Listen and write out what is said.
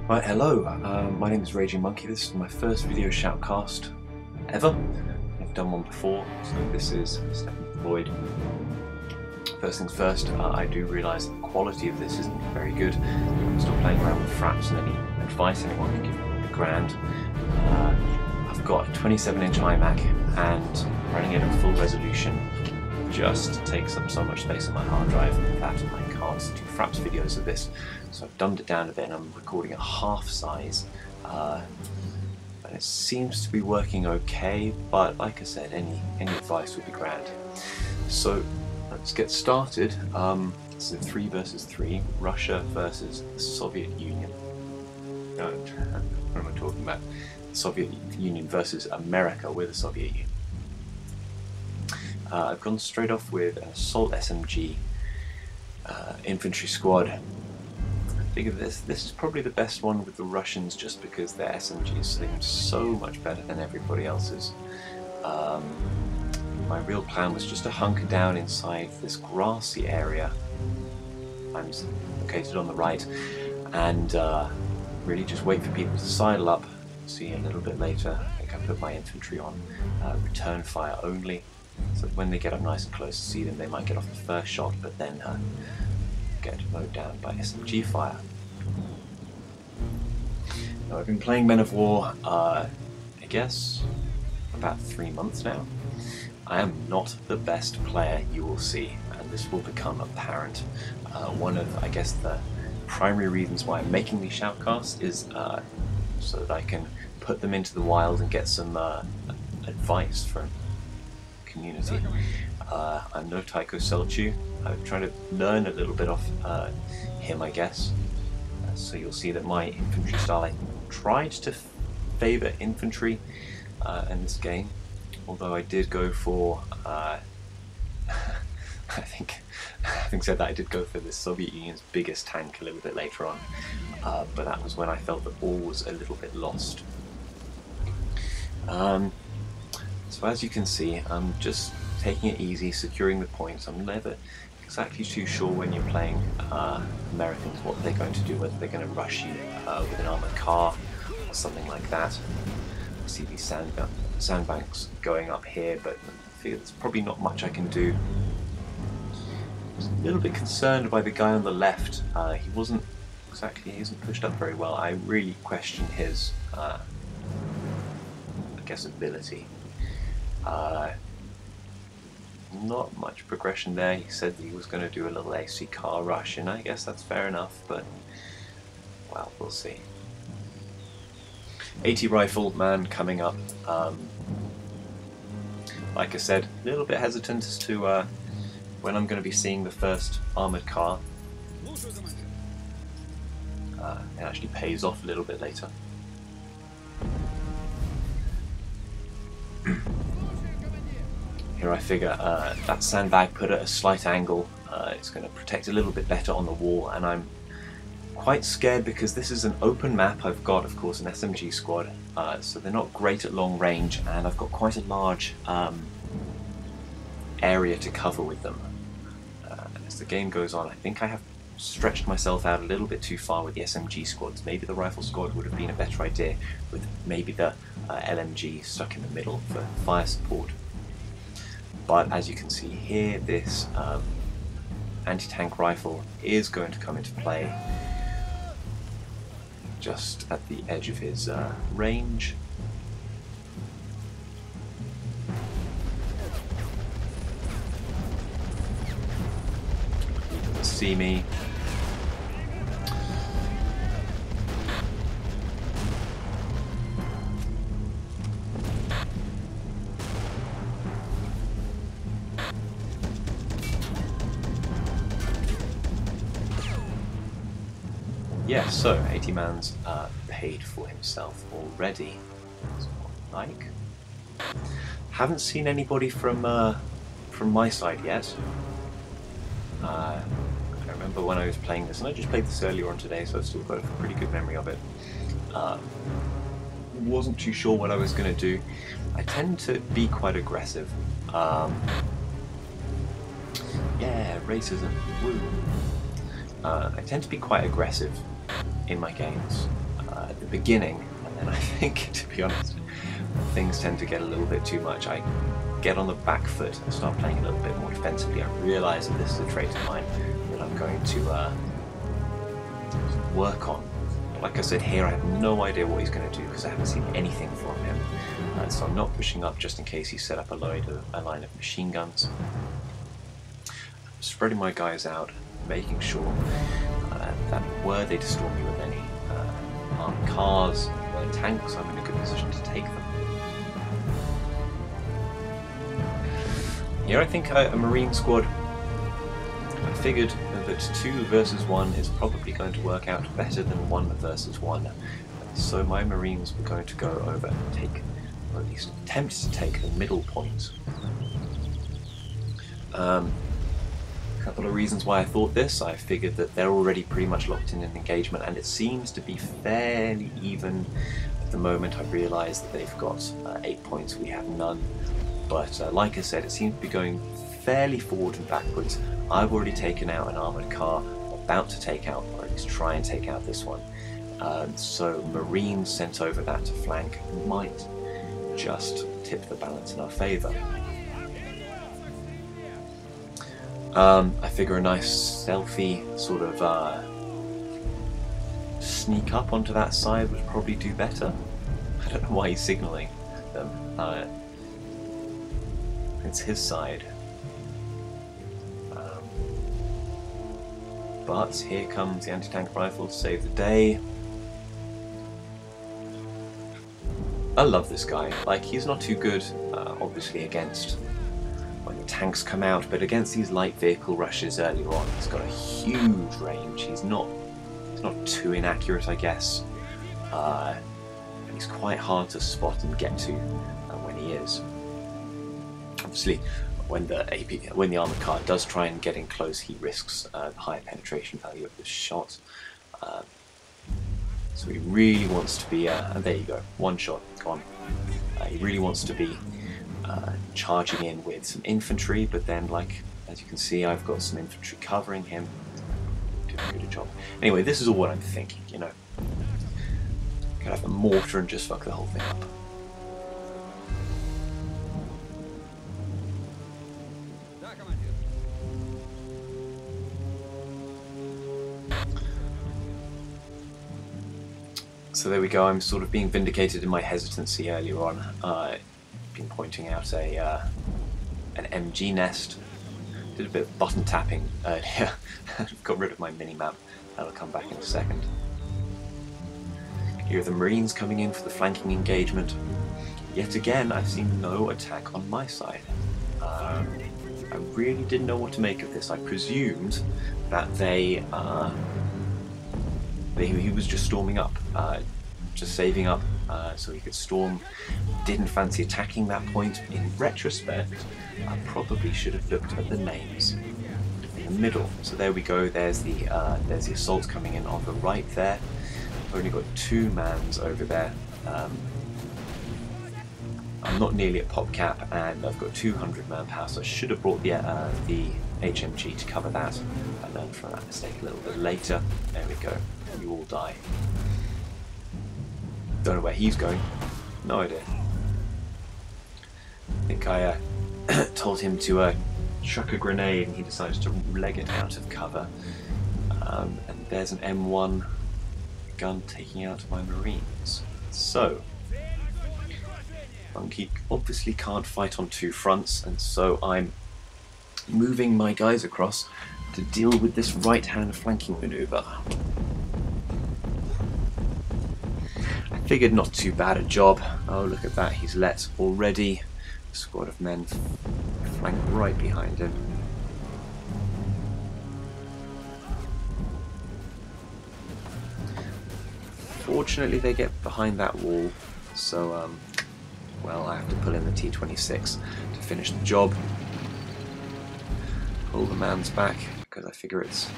Right, hello, my name is Raging Monkey. This is my first video shoutcast ever. I've done one before, so this is Stephen Floyd. First things first, I do realise the quality of this isn't very good. I'm still playing around with fraps, and any advice anyone can give me would be grand. I've got a 27-inch iMac and running it at full resolution just takes up so much space on my hard drive that I can't do fraps videos of this. So I've dumbed it down a bit and I'm recording at half size. And it seems to be working okay, but like I said, any advice would be grand. So let's get started. It's a 3 versus 3, Russia versus the Soviet Union. What am I talking about? The Soviet Union versus America with the Soviet Union. I've gone straight off with an assault SMG infantry squad. I figure this is probably the best one with the Russians just because their SMGs seem so much better than everybody else's. My real plan was just to hunker down inside this grassy area. I'm located on the right, and really just wait for people to sidle up. See a little bit later, I think I put my infantry on return fire only. So when they get up nice and close to see them, they might get off the first shot, but then get mowed down by SMG fire. Now, I've been playing Men of War, I guess, about 3 months now. I am not the best player you will see, and this will become apparent. One of, I guess, the primary reasons why I'm making these shoutcasts is so that I can put them into the wild and get some advice from community. I'm no Taiko Selchu. I'm trying to learn a little bit off him, I guess. So you'll see that my infantry style, I tried to favour infantry in this game, although I did go for having said that, I did go for the Soviet Union's biggest tank a little bit later on, but that was when I felt that all was a little bit lost. So as you can see, I'm just taking it easy, securing the points. I'm never exactly too sure when you're playing Americans what they're going to do, whether they're going to rush you with an armoured car or something like that. I see these sandbanks going up here, but I feel there's probably not much I can do. I was a little bit concerned by the guy on the left. He isn't pushed up very well. I really question his, I guess, ability. Not much progression there. He said he was going to do a little AC car rush, and I guess that's fair enough, but well, we'll see. 80 rifle man coming up. Like I said, a little bit hesitant as to when I'm going to be seeing the first armoured car. It actually pays off a little bit later. Here I figure that sandbag put at a slight angle, it's going to protect a little bit better on the wall, and I'm quite scared because this is an open map. I've got, of course, an SMG squad, so they're not great at long range, and I've got quite a large area to cover with them. As the game goes on, I think I have stretched myself out a little bit too far with the SMG squads. Maybe the rifle squad would have been a better idea, with maybe the LMG stuck in the middle for fire support. But as you can see here, this anti-tank rifle is going to come into play just at the edge of his range. He doesn't see me. Yeah, so 80 man's paid for himself already. That's what I like. Haven't seen anybody from my side yet. I remember when I was playing this, and I just played this earlier on today, so I've still got a pretty good memory of it. Wasn't too sure what I was going to do. I tend to be quite aggressive. Yeah, racism. Woo. I tend to be quite aggressive in my games. at the beginning, and then I think, to be honest, things tend to get a little bit too much. I get on the back foot and start playing a little bit more defensively. I realise that this is a trait of mine that I'm going to work on. But like I said here, I have no idea what he's going to do because I haven't seen anything from him. So I'm not pushing up just in case he set up a line of machine guns. I'm spreading my guys out, making sure that were they to storm me with any armed cars or tanks, I'm in a good position to take them. Here I think a Marine squad, I figured that 2 versus 1 is probably going to work out better than 1 versus 1. So my Marines were going to go over and take, or at least attempt to take, the middle point. A couple of reasons why I thought this. I figured that they're already pretty much locked in an engagement, and it seems to be fairly even at the moment. I realise that they've got 8 points, we have none. But like I said, it seems to be going fairly forward and backwards. I've already taken out an armoured car, about to take out, or at least try and take out this one. So Marines sent over that to flank might just tip the balance in our favour. I figure a nice stealthy sort of sneak up onto that side would probably do better. I don't know why he's signalling them. It's his side. But here comes the anti-tank rifle to save the day. I love this guy. Like, he's not too good, obviously, against when the tanks come out, but against these light vehicle rushes earlier on, he's got a huge range. He's not too inaccurate, I guess. And he's quite hard to spot and get to when he is. Obviously, when the armoured car does try and get in close, he risks the higher penetration value of the shot. So he really wants to be, and there you go, one shot, gone. He really wants to be charging in with some infantry, but then, like, as you can see, I've got some infantry covering him. Doing a good job. Anyway, this is all what I'm thinking, you know. Could have a mortar and just fuck the whole thing up. So there we go, I'm sort of being vindicated in my hesitancy earlier on. I've been pointing out an MG nest. Did a bit of button tapping earlier. Got rid of my mini-map. That'll come back in a second. Here are the Marines coming in for the flanking engagement. Yet again, I've seen no attack on my side. I really didn't know what to make of this. I presumed that he was just storming up, just saving up so he could storm. Didn't fancy attacking that point. In retrospect, I probably should have looked at the names in the middle. So there we go. There's the assault coming in on the right there. I've only got 2 mans over there. I'm not nearly at pop cap, and I've got 200 manpower, so I should have brought the HMG to cover that. I learned from that mistake a little bit later. There we go. You all die. Don't know where he's going. No idea. I think I told him to chuck a grenade, and he decided to leg it out of cover. And there's an M1 gun taking out my Marines. So, Monkey obviously can't fight on 2 fronts, and so I'm moving my guys across to deal with this right-hand flanking maneuver. I figured not too bad a job. Oh, look at that, he's let already a squad of men flank right behind him. Fortunately, they get behind that wall, so well, I have to pull in the T-26 to finish the job. Pull the mans back, because I figure it's